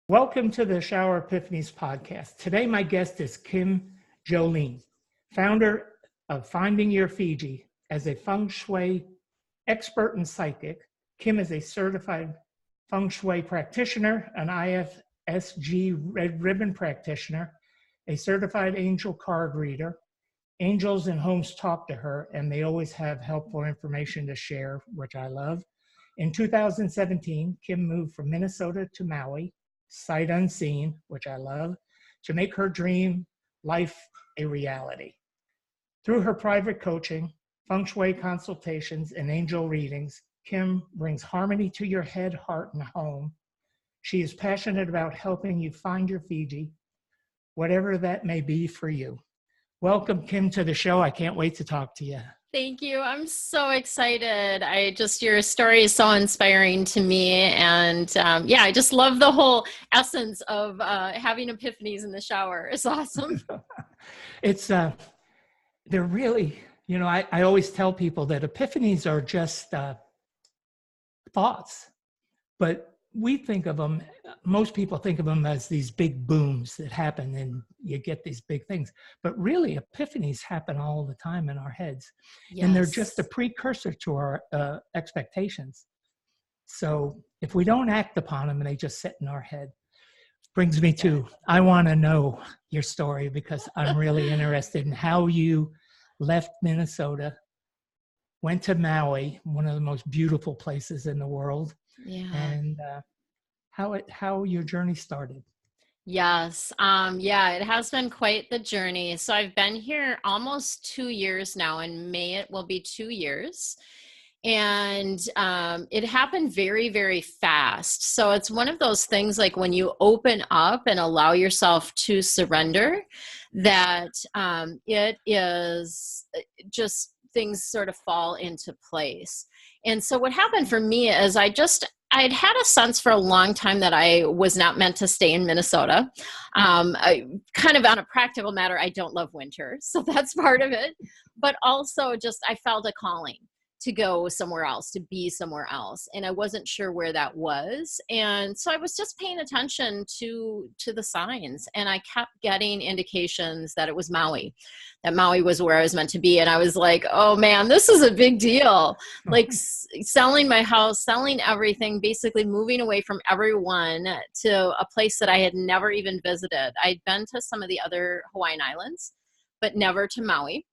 Welcome to the Shower Epiphanies podcast. Today, my guest is Kim Julen, founder of Finding Your Fiji. As a Feng Shui expert and psychic, Kim is a certified Feng Shui practitioner, an IFSG Red Ribbon practitioner, a certified angel card reader. Angels in homes talk to her, and they always have helpful information to share, which I love. In 2017, Kim moved from Minnesota to Maui, sight unseen, which I love, to make her dream life a reality. Through her private coaching, Feng Shui consultations, and angel readings, Kim brings harmony to your head, heart, and home. She is passionate about helping you find your Fiji, whatever that may be for you. Welcome, Kim, to the show. I can't wait to talk to you. Thank you. I'm so excited. Your story is so inspiring to me. And I just love the whole essence of having epiphanies in the shower. It's awesome. They're really, I always tell people that epiphanies are just thoughts, but we think of them, most people think of them as these big booms that happen and you get these big things. But really, epiphanies happen all the time in our heads. Yes. And they're just a precursor to our expectations. So if we don't act upon them and they just sit in our head, brings me to, I want to know your story because I'm really interested in how you left Minnesota, went to Maui, one of the most beautiful places in the world. Yeah. And how your journey started. Yes. It has been quite the journey. So I've been here almost 2 years now. In May, it will be 2 years. And it happened very, very fast. So it's one of those things like when you open up and allow yourself to surrender, that it is just things sort of fall into place. And so what happened for me is I'd had a sense for a long time that I was not meant to stay in Minnesota. Kind of on a practical matter, I don't love winter, so that's part of it. But also I felt a calling to go somewhere else, to be somewhere else. And I wasn't sure where that was. And so I was just paying attention to the signs. And I kept getting indications that it was Maui, that Maui was where I was meant to be. And I was like, oh man, this is a big deal. Like selling my house, selling everything, basically moving away from everyone to a place that I had never even visited. I'd been to some of the other Hawaiian islands, but never to Maui.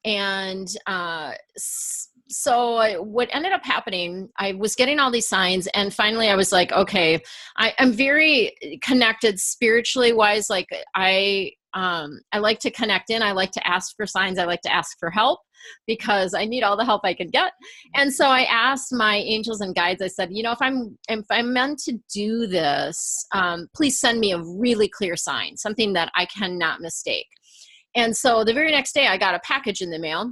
And so what ended up happening, I was getting all these signs, and finally I was like, okay, I'm very connected spiritually wise. Like I like to connect in. I like to ask for signs. I like to ask for help because I need all the help I can get. And so I asked my angels and guides, I said, if I'm meant to do this, please send me a really clear sign, something that I cannot mistake. And so the very next day I got a package in the mail.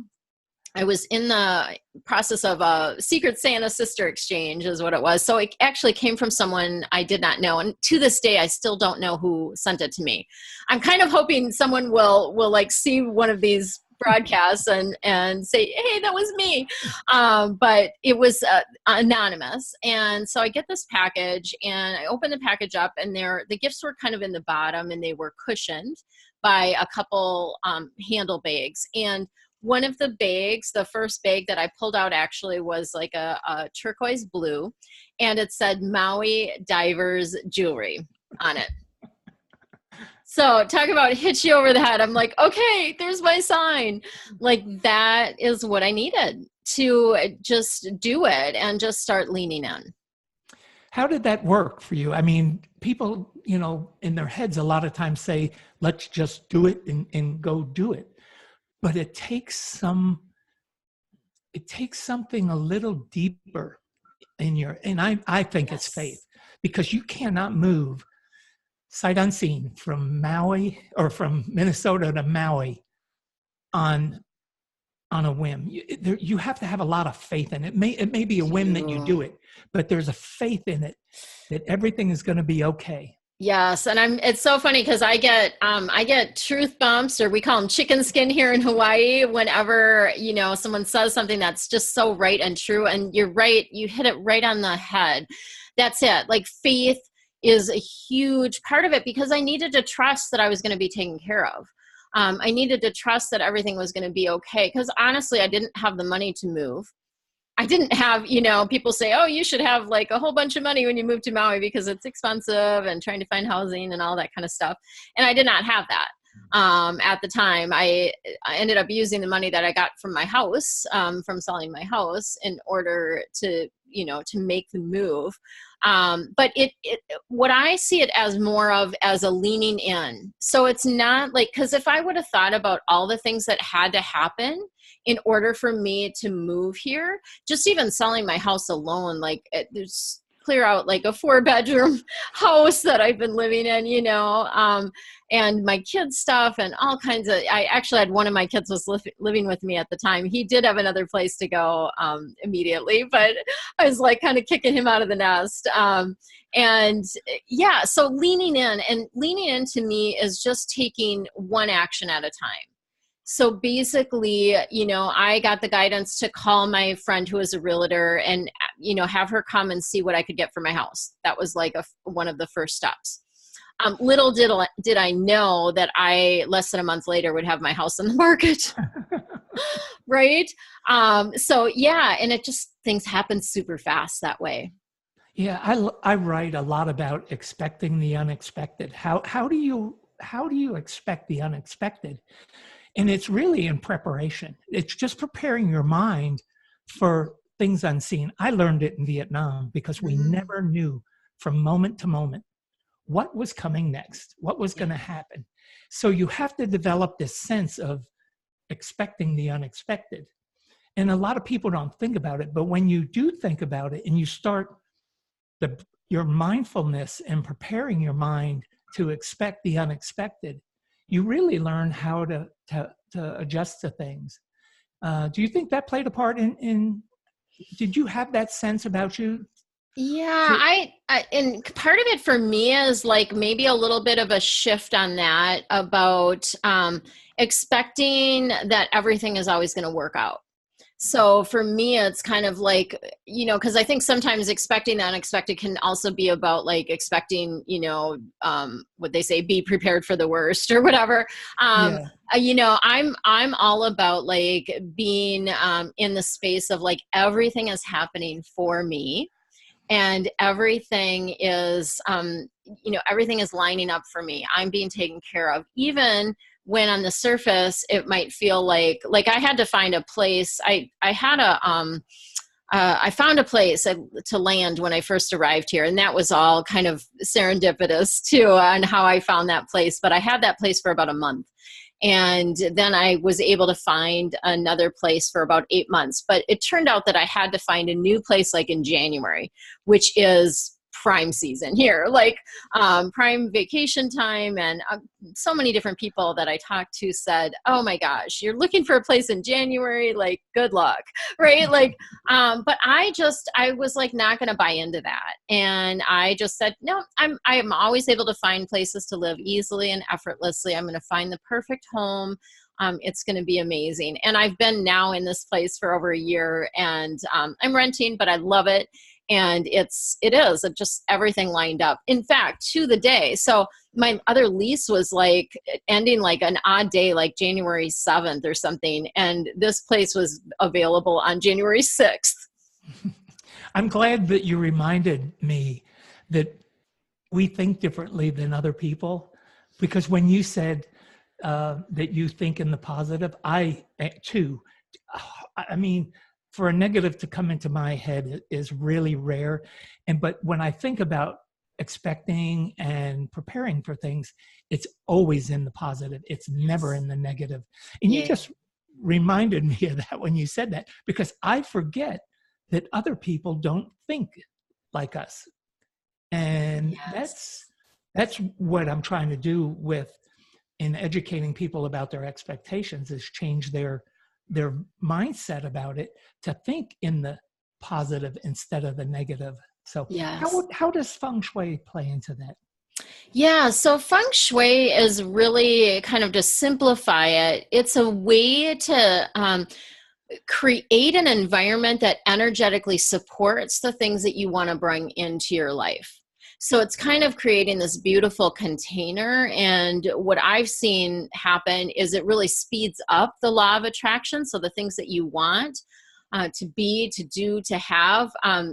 I was in the process of a Secret Santa sister exchange is what it was. So it actually came from someone I did not know. And to this day, I still don't know who sent it to me. I'm kind of hoping someone will like see one of these broadcasts and say, hey, that was me. But it was anonymous. And so I get this package and I open the package up, and the gifts were kind of in the bottom, and they were cushioned by a couple handle bags. And one of the bags, the first bag that I pulled out actually was like a turquoise blue, and it said Maui Divers Jewelry on it. So talk about hit you over the head. I'm like, okay, there's my sign. Like that is what I needed to just do it and just start leaning in. How did that work for you? I mean, people, in their heads a lot of times say, let's just do it and go do it. But it takes something a little deeper and I think Yes. It's faith, because you cannot move sight unseen from Maui or from Minnesota to Maui on a whim. You have to have a lot of faith in it. It may be a whim that you do it, but there's a faith in it that everything is going to be okay. Yes. And it's so funny because I get truth bumps, or we call them chicken skin here in Hawaii, whenever, someone says something that's just so right and true. And you're right. You hit it right on the head. That's it. Like faith is a huge part of it, because I needed to trust that I was going to be taken care of. I needed to trust that everything was going to be okay. Because honestly, I didn't have the money to move. I didn't have, people say, oh, you should have like a whole bunch of money when you move to Maui because it's expensive and trying to find housing and all that kind of stuff. And I did not have that. At the time, I ended up using the money that I got from my house, from selling my house, in order to, to make the move. But what I see it as more of as a leaning in. So it's not like, because if I would have thought about all the things that had to happen in order for me to move here, just even selling my house alone, like there's clear out like a 4-bedroom house that I've been living in, and my kids' stuff and all kinds of, I actually had one of my kids was living with me at the time. He did have another place to go immediately, but I was like kind of kicking him out of the nest. So leaning in to me is just taking one action at a time. So basically, I got the guidance to call my friend who is a realtor and, have her come and see what I could get for my house. That was like one of the first steps. Little did I know that less than a month later, would have my house on the market. Right. And it just, things happen super fast that way. Yeah. I write a lot about expecting the unexpected. How do you expect the unexpected? And it's really in preparation. It's just preparing your mind for things unseen. I learned it in Vietnam because we never knew from moment to moment what was coming next, what was going to happen. So you have to develop this sense of expecting the unexpected. And a lot of people don't think about it, but when you do think about it and you start your mindfulness and preparing your mind to expect the unexpected, you really learn how to adjust to things. Do you think that played a part in did you have that sense about you? Yeah, and part of it for me is like maybe a little bit of a shift on that about expecting that everything is always going to work out. So for me, it's kind of like, because I think sometimes expecting the unexpected can also be about like expecting, what they say, be prepared for the worst or whatever. I'm all about like being in the space of like everything is happening for me. And everything is, everything is lining up for me. I'm being taken care of, even when on the surface it might feel like I had to find a place. I found a place to land when I first arrived here, and that was all kind of serendipitous too on how I found that place. But I had that place for about a month. And then I was able to find another place for about 8 months. But it turned out that I had to find a new place like in January, which is prime season here, like prime vacation time. And so many different people that I talked to said, oh my gosh, you're looking for a place in January, like good luck, right? Like, but I was like not going to buy into that. And I just said, no, I'm always able to find places to live easily and effortlessly. I'm going to find the perfect home. It's going to be amazing. And I've been now in this place for over a year, and I'm renting, but I love it. And it just everything lined up. In fact, to the day. So my other lease was like ending like an odd day, like January 7th or something. And this place was available on January 6th. I'm glad that you reminded me that we think differently than other people, because when you said that you think in the positive, I too, I mean, for a negative to come into my head is really rare. But when I think about expecting and preparing for things, it's always in the positive. It's never in the negative. And you just reminded me of that when you said that, because I forget that other people don't think like us. And that's what I'm trying to do in educating people about their expectations, is change their mindset about it to think in the positive instead of the negative. So how does Feng Shui play into that? Yeah, so Feng Shui is really, kind of to simplify it, it's a way to create an environment that energetically supports the things that you want to bring into your life. So it's kind of creating this beautiful container. And what I've seen happen is it really speeds up the law of attraction. So the things that you want to be, to do, to have,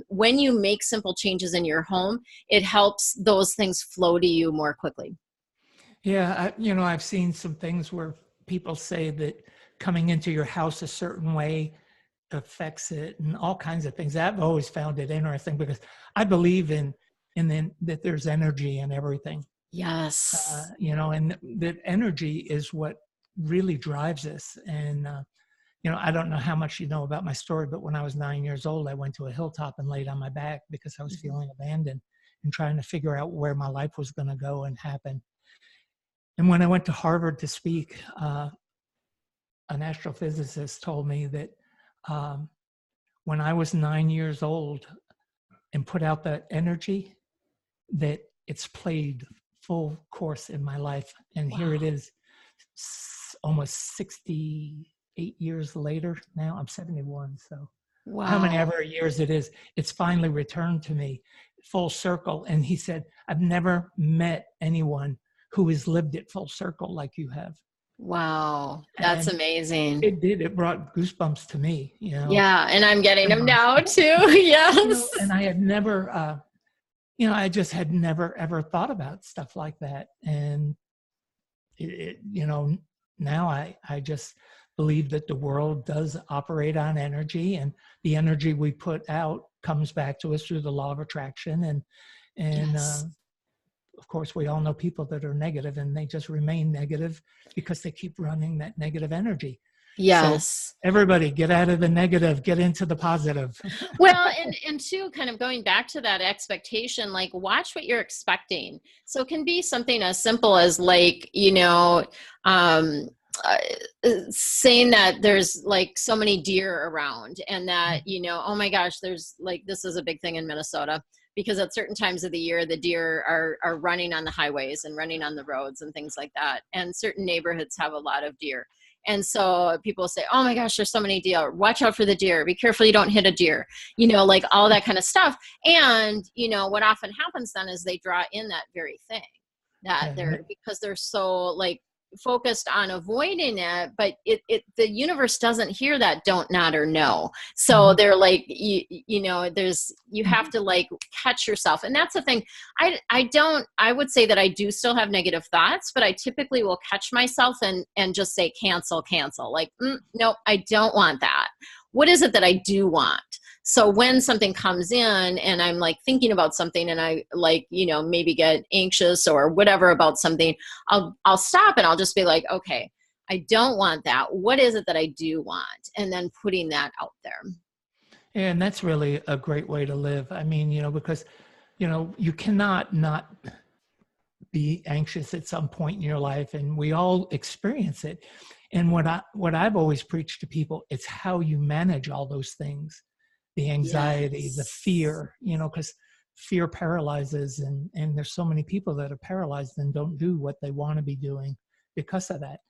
when you make simple changes in your home, it helps those things flow to you more quickly. Yeah, I've seen some things where people say that coming into your house a certain way affects it, and all kinds of things. I've always found it interesting because I believe in that there's energy in everything. Yes. And that energy is what really drives us. And I don't know how much you know about my story, but when I was 9 years old, I went to a hilltop and laid on my back because I was feeling abandoned and trying to figure out where my life was going to go and happen. And when I went to Harvard to speak, an astrophysicist told me that when I was 9 years old and put out that energy, that it's played full course in my life. And Wow. here it is, almost 68 years later. Now I'm 71. So Wow. how many ever years it is, it's finally returned to me full circle. And he said, I've never met anyone who has lived it full circle like you have. Wow. That's And amazing. it brought goosebumps to me, Yeah. And I'm getting them now too. Yes. And I had never, I just had never ever thought about stuff like that. And now I just believe that the world does operate on energy, and the energy we put out comes back to us through the law of attraction. And Yes. of course, we all know people that are negative, and they just remain negative because they keep running that negative energy. Yes. So everybody get out of the negative, get into the positive. Well, and two, kind of going back to that expectation, like watch what you're expecting. So it can be something as simple as like, saying that there's like so many deer around, and that, oh my gosh, there's like, this is a big thing in Minnesota, because at certain times of the year, the deer are running on the highways and running on the roads and things like that. And certain neighborhoods have a lot of deer. And so people say, oh my gosh, there's so many deer. Watch out for the deer. Be careful you don't hit a deer, like all that kind of stuff. And, what often happens then is they draw in that very thing that because they're so like focused on avoiding it, but the universe doesn't hear that don't, not, or no. So they're like, you have to like catch yourself. And that's the thing. I would say that I do still have negative thoughts, but I typically will catch myself and just say, cancel. Like, no, I don't want that. What is it that I do want? So when something comes in and I'm like thinking about something and I like, maybe get anxious or whatever about something, I'll stop and I'll just be like, okay, I don't want that. What is it that I do want? And then putting that out there. And that's really a great way to live. I mean, because, you cannot not be anxious at some point in your life, and we all experience it. And what I've always preached to people, it's how you manage all those things. The anxiety, the fear, because fear paralyzes, and there's so many people that are paralyzed and don't do what they want to be doing because of that.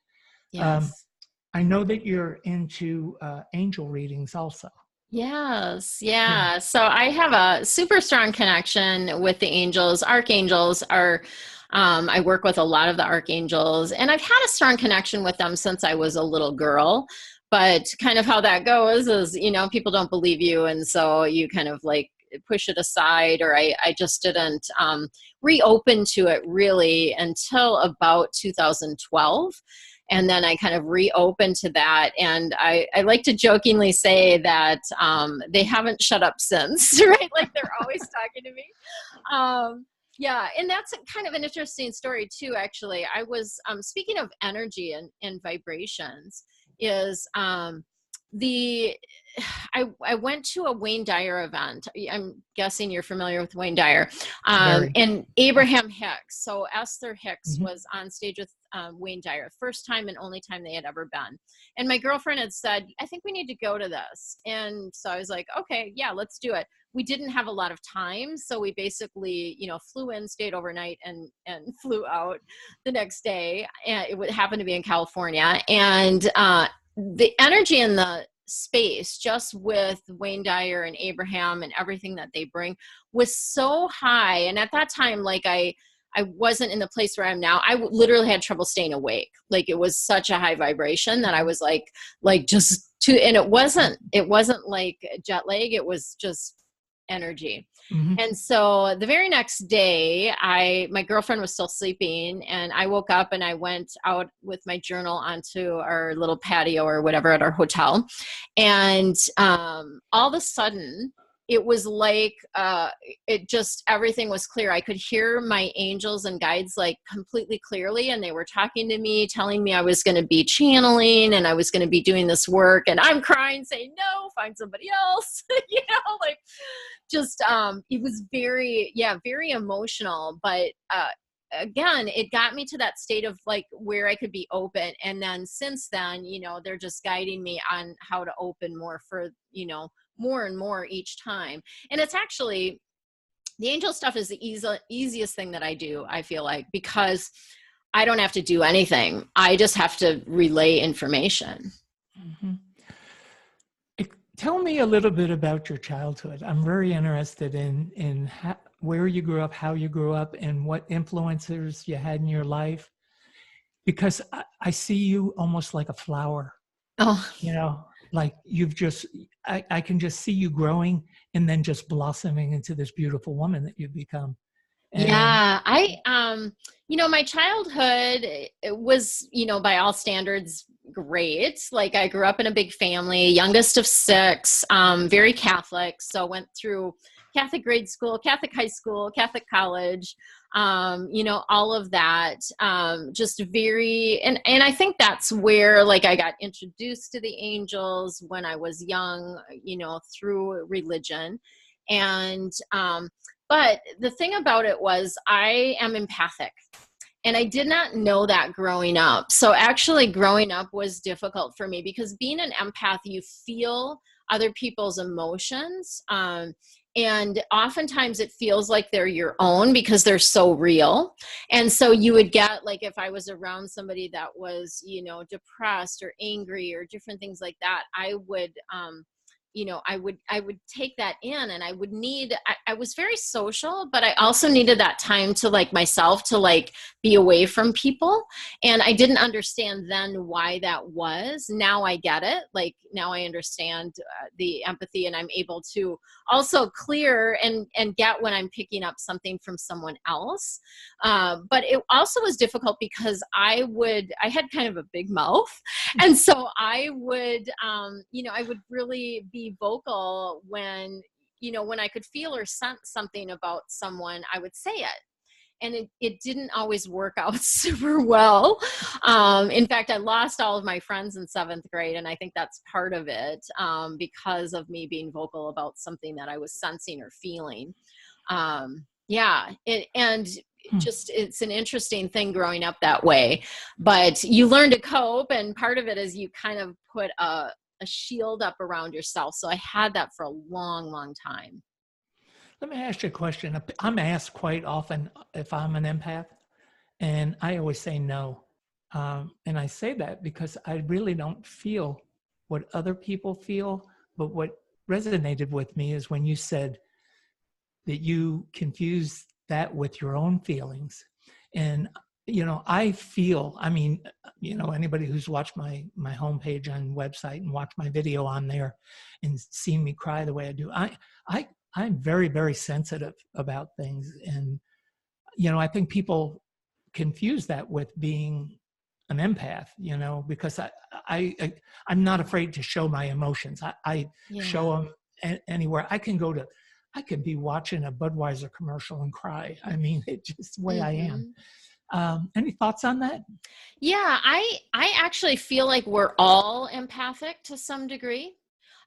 Yes. I know that you're into angel readings also. Yes. Yeah. So I have a super strong connection with the angels. Archangels are, I work with a lot of the archangels, and I've had a strong connection with them since I was a little girl. But kind of how that goes is, people don't believe you. And so you kind of like push it aside, or I just didn't reopen to it really until about 2012. And then I kind of reopened to that. And I like to jokingly say that they haven't shut up since, right? Like they're always talking to me. Yeah. And that's kind of an interesting story too, actually. I was speaking of energy and vibrations. I went to a Wayne Dyer event. I'm guessing you're familiar with Wayne Dyer, and Abraham Hicks. So Esther Hicks was on stage with Wayne Dyer, first time and only time they had ever been. And my girlfriend had said, I think we need to go to this. And so I was like, okay, yeah, let's do it. We didn't have a lot of time. So we basically, flew in, stayed overnight, and flew out the next day. And it would happen to be in California. And the energy in the space just with Wayne Dyer and Abraham and everything that they bring was so high. And at that time, like I wasn't in the place where I'm now. I literally had trouble staying awake. Like it was such a high vibration that I was like just too, and it wasn't like jet lag. It was just energy. Mm-hmm. And so the very next day, my girlfriend was still sleeping, and I woke up and I went out with my journal onto our little patio or whatever at our hotel. And all of a sudden, it was like everything was clear. I could hear my angels and guides like completely clearly, and they were talking to me, telling me I was going to be channeling and I was going to be doing this work. And I'm crying, saying, no, find somebody else. Like just it was very emotional. But again, it got me to that state of like where I could be open. And then since then, they're just guiding me on how to open more for, more and more each time. And it's actually, the angel stuff is the easiest thing that I do, I feel like, because I don't have to do anything. I just have to relay information. Mm-hmm. Tell me a little bit about your childhood. I'm very interested in where you grew up, how you grew up, and what influencers you had in your life. Because I see you almost like a flower. Oh, like you've just, I can just see you growing and then just blossoming into this beautiful woman that you've become. And yeah, my childhood, it was, by all standards, great. Like I grew up in a big family, youngest of 6, very Catholic. So went through Catholic grade school, Catholic high school, Catholic college, all of that, just very, and I think that's where like I got introduced to the angels when I was young, through religion. And, but the thing about it was I am empathic. And I did not know that growing up. So actually growing up was difficult for me because being an empath, you feel other people's emotions. And oftentimes it feels like they're your own because they're so real. And so you would get, like, if I was around somebody that was, depressed or angry or different things like that, I would, I would take that in, and I would need, I was very social, but I also needed that time to like myself to like be away from people. And I didn't understand then why that was. Now I get it. Like now I understand the empathy, and I'm able to also clear and get when I'm picking up something from someone else. But it also was difficult because I had kind of a big mouth. And so I would, I would really be vocal when I could feel or sense something about someone, I would say it. And it didn't always work out super well. In fact, I lost all of my friends in 7th grade. And I think that's part of it, because of me being vocal about something that I was sensing or feeling. It's an interesting thing growing up that way, but you learn to cope. And part of it is you kind of put a shield up around yourself. So I had that for a long, long time. let me ask you a question. I'm asked quite often if I'm an empath, and I always say no. And I say that because I really don't feel what other people feel, but what resonated with me is when you said that you confuse that with your own feelings. And, I feel, anybody who's watched my homepage on website and watched my video on there and seen me cry the way I do, I'm very, very sensitive about things. And, I think people confuse that with being an empath, because I'm not afraid to show my emotions. I show them anywhere. I can be watching a Budweiser commercial and cry. I mean, it's just the way I am. Any thoughts on that? Yeah, I actually feel like we're all empathic to some degree.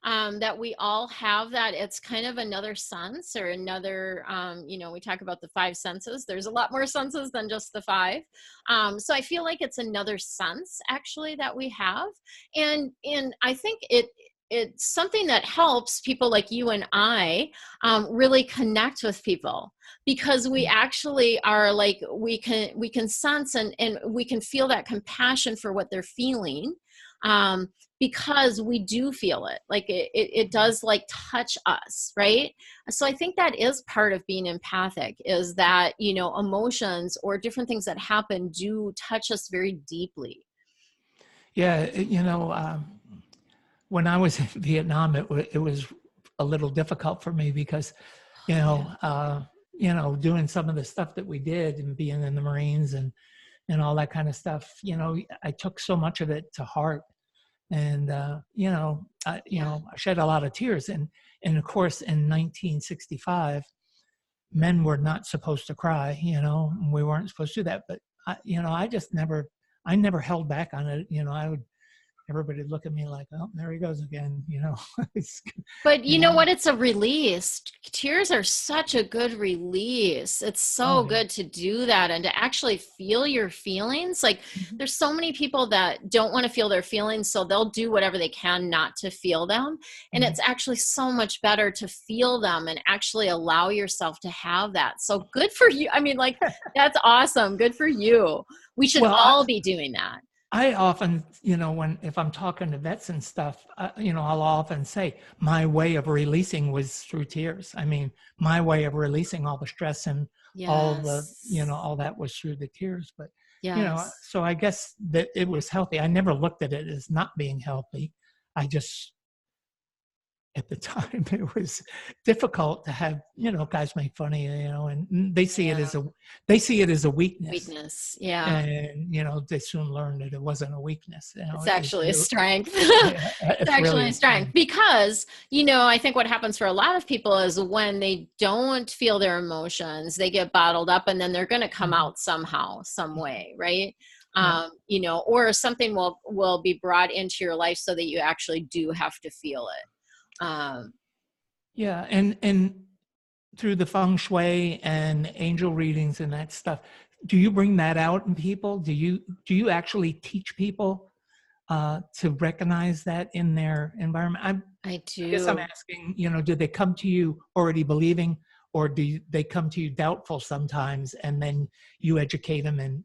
That we all have that. It's kind of another sense or another, we talk about the 5 senses. There's a lot more senses than just the 5. So I feel like it's another sense actually that we have. And I think it's something that helps people like you and I really connect with people, because we actually are like, we can sense and we can feel that compassion for what they're feeling. because we do feel it. Like it does like touch us, right? So I think that is part of being empathic, is that, you know, emotions or different things that happen do touch us very deeply. Yeah, you know, when I was in Vietnam, it was a little difficult for me because, you know, doing some of the stuff that we did and being in the Marines and all that kind of stuff, you know, I took so much of it to heart. And I shed a lot of tears. And of course, in 1965, men were not supposed to cry. You know, we weren't supposed to do that. But I never held back on it. You know, everybody would look at me like, oh, there he goes again. You know, But you you know know, what? It's a release. Tears are such a good release. It's oh so yeah, good to do that and to actually feel your feelings. Like, mhm, there's so many people that don't want to feel their feelings, so they'll do whatever they can not to feel them. And mhm. it's actually so much better to feel them and actually allow yourself to have that. So good for you. I mean, like, that's awesome. Good for you. We should Well, all be doing that. I often, you know, if I'm talking to vets and stuff, you know, I'll often say my way of releasing was through tears. I mean, my way of releasing all the stress and Yes. all that was through the tears. But, you know, Yes. so I guess that it was healthy. I never looked at it as not being healthy. I just, at the time, it was difficult to have, you know, guys make fun of you, you know, and Yeah. they see it as a weakness. Weakness. Yeah. And, you know, they soon learned that it wasn't a weakness. You know, It's it was actually a really, strength. yeah, It's it's really actually a a strength strength. because, you know, I think what happens for a lot of people is when they don't feel their emotions, they get bottled up and then they're going to come Mhm. out somehow, some way, right? Yeah. You know, or something will be brought into your life so that you actually do have to feel it. Yeah. And through the feng shui and angel readings and that stuff, do you bring that out in people? Do you actually teach people to recognize that in their environment? I I guess I'm do. asking, you know, do they come to you already believing, or do they come to you doubtful sometimes, and then you educate them and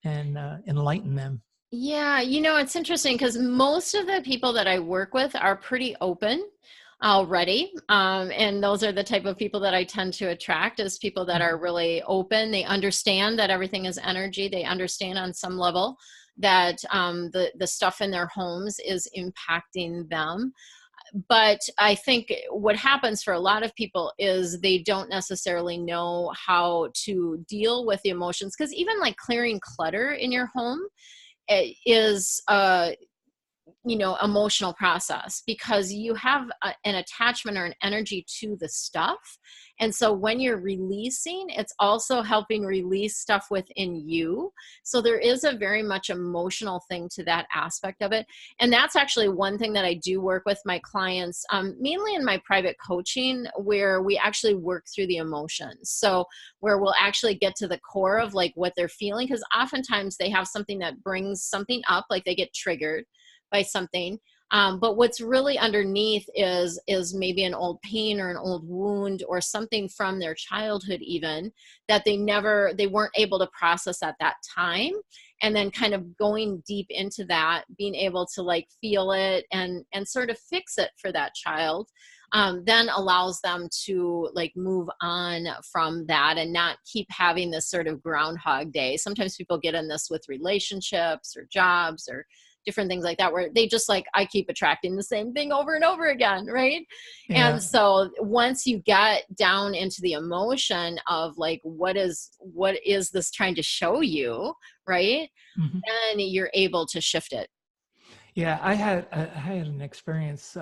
enlighten them? Yeah, you know, it's interesting because most of the people that I work with are pretty open already. And those are the type of people that I tend to attract, is people that Mhm. are really open. They understand that everything is energy. They understand on some level that the stuff in their homes is impacting them. But I think what happens for a lot of people is they don't necessarily know how to deal with the emotions, because even like clearing clutter in your home is you know, emotional process, because you have an attachment or an energy to the stuff. And so when you're releasing, it's also helping release stuff within you. So there is a very much emotional thing to that aspect of it. And that's actually one thing that I do work with my clients, mainly in my private coaching, where we actually work through the emotions. So where we'll actually get to the core of like what they're feeling, because oftentimes they have something that brings something up, like they get triggered by something. But what's really underneath is maybe an old pain or an old wound or something from their childhood, even, that they weren't able to process at that time. And then kind of going deep into that, being able to like feel it and sort of fix it for that child, then allows them to like move on from that and not keep having this sort of groundhog day. Sometimes people get in this with relationships or jobs or different things like that, where they just like, I keep attracting the same thing over and over again, right? And Yeah. so once you get down into the emotion of like, what is this trying to show you, right? Mhm. Then you're able to shift it. Yeah, I had an experience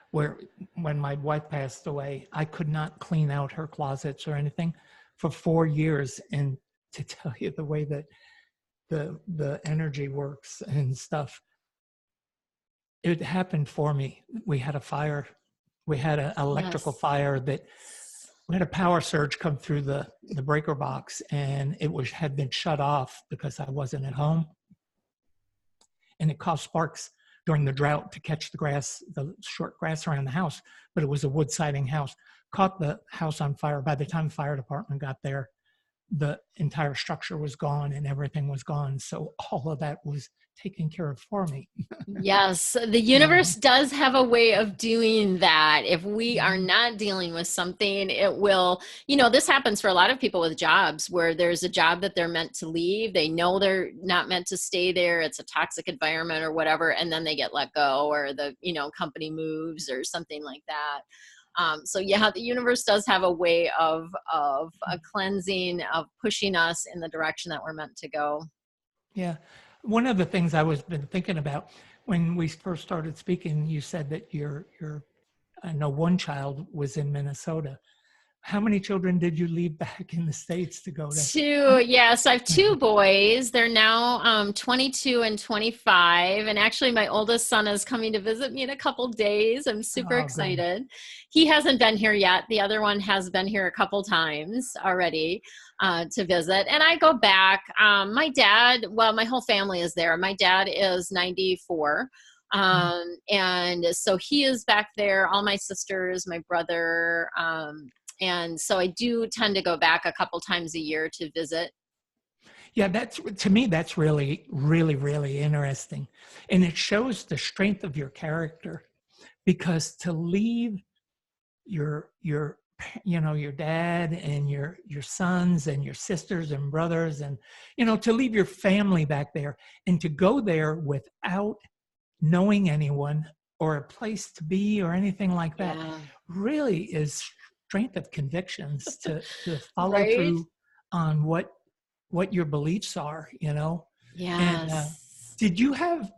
where when my wife passed away, I could not clean out her closets or anything for 4 years. And to tell you the way that the energy works and stuff, it happened for me. We had a fire. We had an electrical Yes. fire that we had a power surge come through the breaker box, and it was had been shut off because I wasn't at home, and it caused sparks during the drought to catch the short grass around the house. But it was a wood siding house. Caught the house on fire. By the time the fire department got there, the entire structure was gone and everything was gone. So all of that was taken care of for me. Yes, the universe does have a way of doing that. If we are not dealing with something, it will, this happens for a lot of people with jobs where there's a job that they're meant to leave. They know they're not meant to stay there. It's a toxic environment or whatever. And then they get let go, or the, company moves or something like that. So yeah, the universe does have a way of a cleansing, of pushing us in the direction that we're meant to go. Yeah. One of the things I was been thinking about when we first started speaking, you said that I know one child was in Minnesota. How many children did you leave back in the States to go to? Two. Yes, I have two boys. They're now 22 and 25. And actually, my oldest son is coming to visit me in a couple days. I'm super excited. Good. He hasn't been here yet. The other one has been here a couple times already to visit. And I go back. My dad, my whole family is there. My dad is 94. And so he is back there. All my sisters, my brother, and so I do tend to go back a couple times a year to visit. Yeah, to me, that's really, really, really interesting. And it shows the strength of your character, because to leave your dad and your sons and your sisters and brothers, and, to leave your family back there and to go there without knowing anyone or a place to be or anything like that, really is strength of convictions to follow through on what your beliefs are, Yes. And did you have,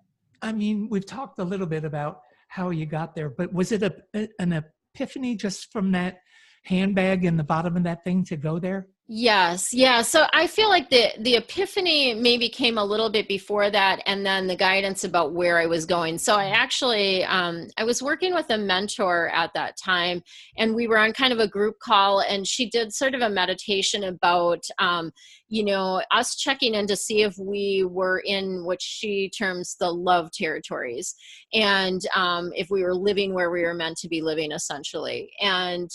we've talked a little bit about how you got there, but was it an epiphany just from that handbag in the bottom of that thing to go there? Yes. Yeah. So I feel like the epiphany maybe came a little bit before that, and then the guidance about where I was going. So I actually, I was working with a mentor at that time, and we were on kind of a group call, and she did sort of a meditation about, us checking in to see if we were in what she terms the love territories, and if we were living where we were meant to be living, essentially. And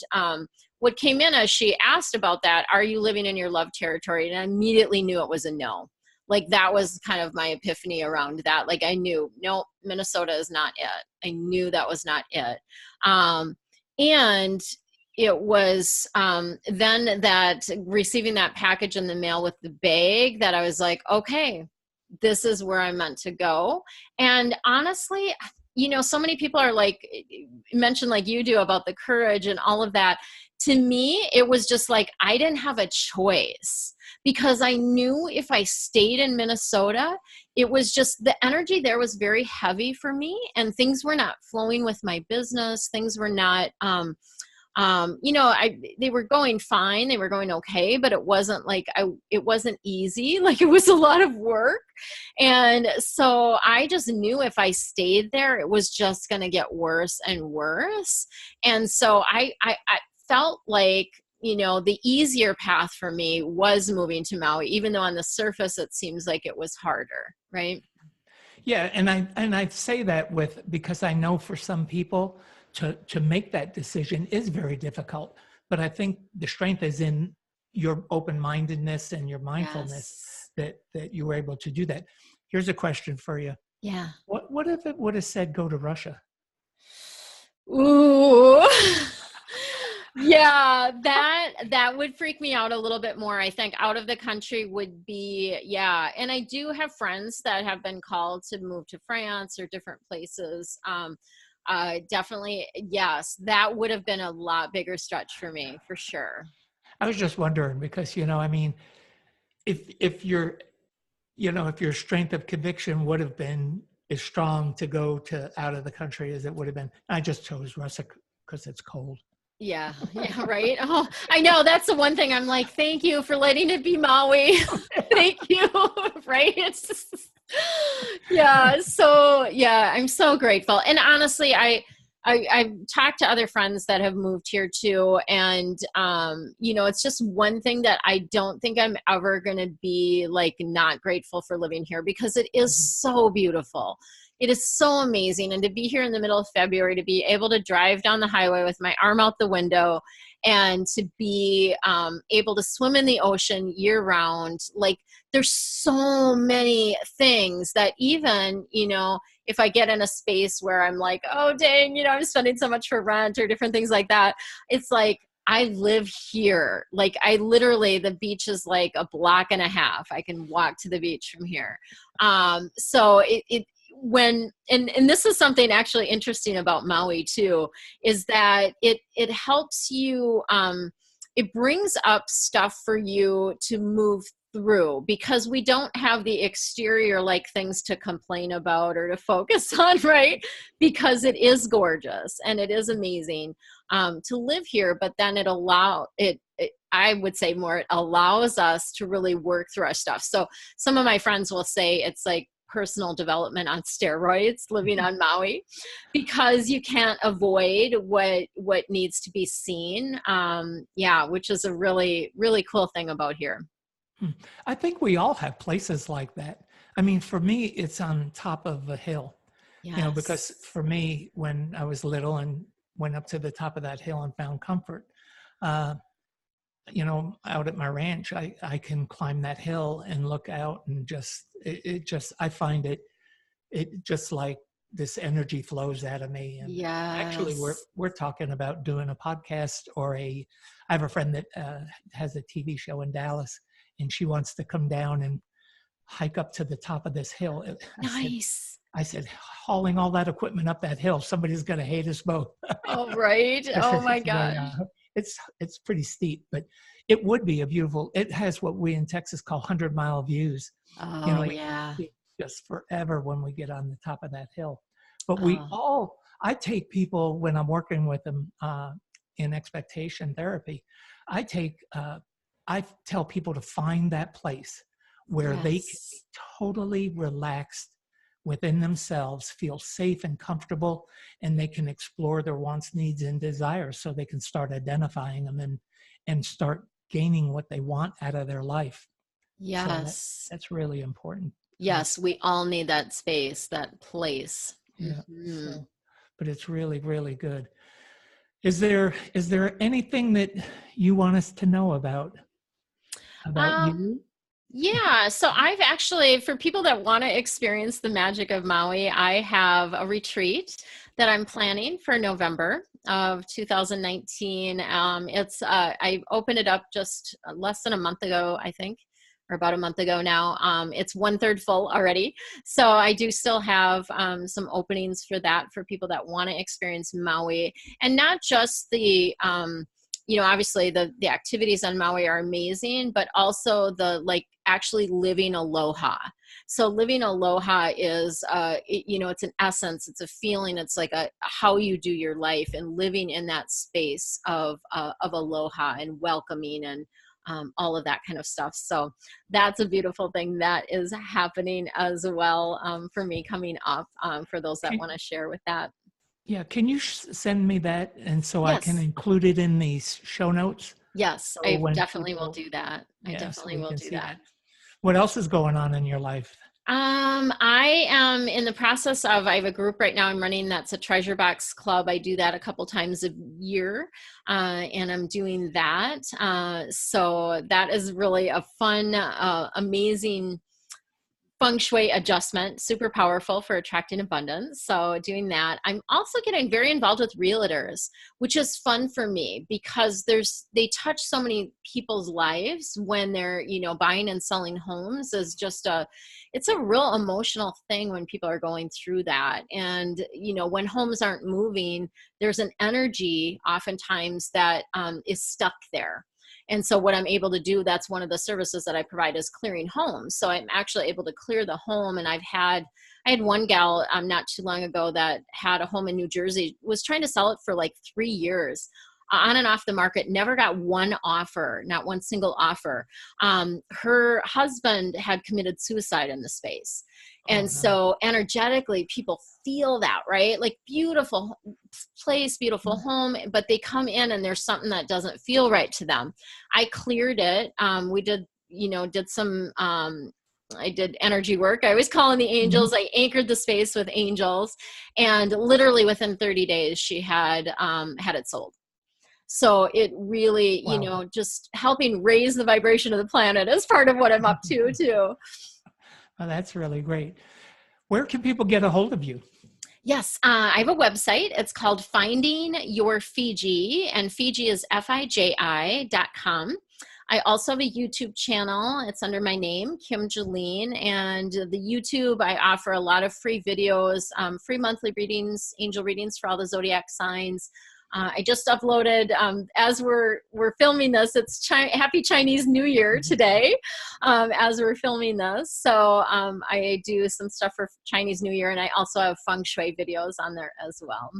what came in as she asked about that, are you living in your love territory? And I immediately knew it was a no. Like, that was kind of my epiphany around that. Like, I knew, no, Minnesota is not it. I knew that was not it. And it was then that receiving that package in the mail with the bag that I was like, okay, this is where I'm meant to go. And honestly, so many people are like, mentioned like you do about the courage and all of that. To me, it was just like, I didn't have a choice, because I knew if I stayed in Minnesota, it was just, the energy there was very heavy for me, and things were not flowing with my business. Things were not, they were going fine. They were going okay, but it wasn't like, it wasn't easy. Like, it was a lot of work. And so I just knew if I stayed there, it was just going to get worse and worse. And so I felt like, the easier path for me was moving to Maui, even though on the surface it seems like it was harder, right? Yeah, and I say that because I know for some people to make that decision is very difficult. But I think the strength is in your open-mindedness and your mindfulness, that you were able to do that. Here's a question for you. Yeah. What if it would have said go to Russia? Ooh. Yeah, that would freak me out a little bit more. I think out of the country would be, and I do have friends that have been called to move to France or different places. Definitely, yes, that would have been a lot bigger stretch for me, for sure. I was just wondering because, if your strength of conviction would have been as strong to go to out of the country as it would have been. I just chose Russia because it's cold. Yeah, right. Oh, I know. That's the one thing I'm like, thank you for letting it be Maui. Thank you. Right. It's just, So I'm so grateful. And honestly, I've talked to other friends that have moved here too. And, it's just one thing that I don't think I'm ever going to be like not grateful for living here, because it is so beautiful. it is so amazing. And to be here in the middle of February, to be able to drive down the highway with my arm out the window and to be able to swim in the ocean year round, like there's so many things that even, if I get in a space where I'm like, oh, dang, I'm spending so much for rent or different things like that, it's like, I live here. Like I literally, the beach is like a block and a half. I can walk to the beach from here. So and this is something actually interesting about Maui too, is that it helps you, it brings up stuff for you to move through, because we don't have the exterior like things to complain about or to focus on, right? Because it is gorgeous and it is amazing to live here, but then I would say more, it allows us to really work through our stuff. So some of my friends will say it's like personal development on steroids living on Maui, because you can't avoid what needs to be seen. Which is a really, really cool thing about here. I think we all have places like that. I mean, for me, it's on top of a hill, Yes. Because for me, when I was little and went up to the top of that hill and found comfort, out at my ranch, I can climb that hill and look out and I find it just like this energy flows out of me. And Yes. actually we're talking about doing a podcast I have a friend that has a TV show in Dallas, and she wants to come down and hike up to the top of this hill. Nice. I said, hauling all that equipment up that hill, somebody's going to hate us both. Oh, right. Oh my gosh. It's pretty steep, but it would be it has what we in Texas call 100-mile views. Oh, yeah. Just forever when we get on the top of that hill. But I take people when I'm working with them in expectation therapy, I tell people to find that place where they can be totally relaxed within themselves, feel safe and comfortable, and they can explore their wants, needs, and desires, so they can start identifying them and start gaining what they want out of their life. Yes. So that's really important. Yes, we all need that space, that place. Yeah. Mm-hmm. But it's really, really good. Is there anything that you want us to know about you? Yeah, so I've actually, for people that want to experience the magic of Maui, I have a retreat that I'm planning for November of 2019. I opened it up just less than a month ago, I think, or about a month ago now. It's 1/3 full already. So I do still have some openings for that, for people that want to experience Maui, and not just the, obviously the activities on Maui are amazing, but also actually living aloha. So living aloha is, it's an essence, it's a feeling, it's like how you do your life, and living in that space of aloha and welcoming and all of that kind of stuff. So that's a beautiful thing that is happening as well for me coming up, for those that want to share with that. Yeah, can you send me that, and so Yes. I can include it in these show notes? Yes, So I definitely will do that. I definitely will do that. What else is going on in your life? I am in the process of, I have a group right now I'm running that's a treasure box club. I do that a couple times a year, and I'm doing that. So that is really a fun, amazing Feng Shui adjustment, super powerful for attracting abundance. So doing that. I'm also getting very involved with realtors, which is fun for me, because they touch so many people's lives when they're, buying and selling homes. Is just it's a real emotional thing when people are going through that. And, when homes aren't moving, there's an energy oftentimes that is stuck there. And so what I'm able to do, that's one of the services that I provide, is clearing homes. So I'm actually able to clear the home. And I had one gal not too long ago that had a home in New Jersey, was trying to sell it for like 3 years, on and off the market, never got one offer, not one single offer. Her husband had committed suicide in the space. And so energetically, people feel that, right? Like beautiful place, beautiful home, but they come in and there's something that doesn't feel right to them. I cleared it. We did some I did energy work. I was calling the angels. I anchored the space with angels, and literally within 30 days, she had had it sold. So it really, Wow. you know, just helping raise the vibration of the planet is part of what I'm up to too. Oh, that's really great. Where can people get a hold of you? Yes, I have a website. It's called Finding Your Fiji, and Fiji is FIJI.com. I also have a YouTube channel. It's under my name, Kim Julen, and the YouTube, I offer a lot of free videos, free monthly readings, angel readings for all the zodiac signs. I just uploaded, as we're filming this, it's Happy Chinese New Year today, as we're filming this. So I do some stuff for Chinese New Year, and I also have Feng Shui videos on there as well.